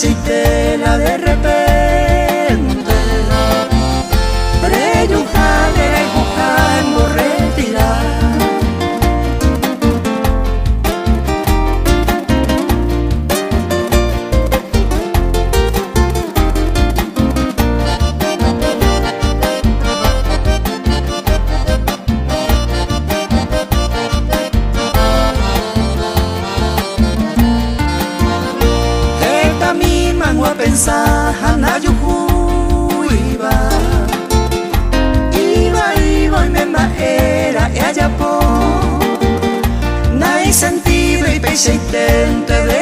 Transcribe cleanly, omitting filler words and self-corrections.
aceitela de repente, breyujadera y buscando retirar. Pensar na yujuiba, iba y me maera e allá po, nai sentido y peixe intente